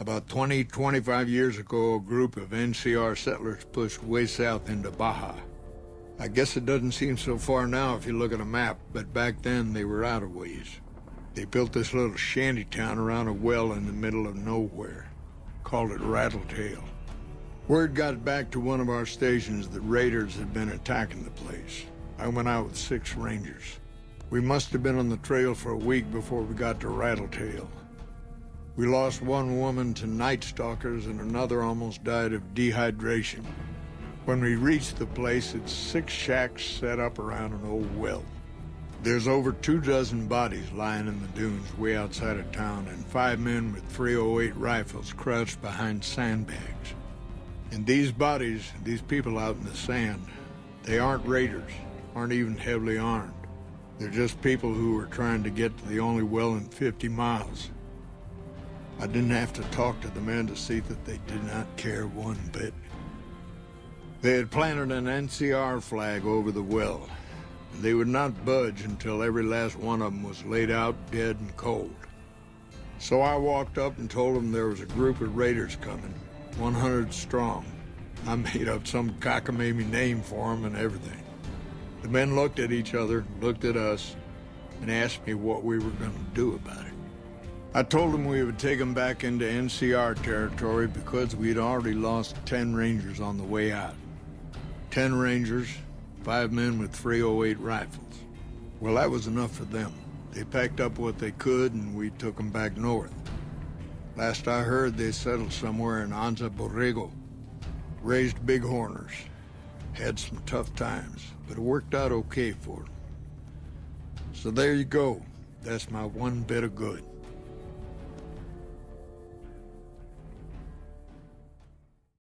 About 25 years ago, a group of NCR settlers pushed way south into Baja. I guess it doesn't seem so far now if you look at a map, but back then they were out of ways. They built this little shanty town around a well in the middle of nowhere. Called it Rattletale. Word got back to one of our stations that raiders had been attacking the place. I went out with 6 rangers. We must have been on the trail for a week before we got to Rattletale. We lost one woman to night stalkers and another almost died of dehydration. When we reached the place, it's 6 shacks set up around an old well. There's over 24 bodies lying in the dunes way outside of town and 5 men with .308 rifles crouched behind sandbags. And these bodies, these people out in the sand, they aren't raiders, aren't even heavily armed. They're just people who were trying to get to the only well in 50 miles. I didn't have to talk to the men to see that they did not care one bit. They had planted an NCR flag over the well. They would not budge until every last one of them was laid out dead and cold. So I walked up and told them there was a group of raiders coming, 100 strong. I made up some cockamamie name for them and everything. The men looked at each other, looked at us, and asked me what we were going to do about it. I told them we would take them back into NCR territory because we had already lost 10 rangers on the way out. 10 rangers, 5 men with .308 rifles. Well, that was enough for them. They packed up what they could and we took them back north. Last I heard, they settled somewhere in Anza Borrego. Raised bighorners. Had some tough times, but it worked out okay for them. So there you go. That's my one bit of good.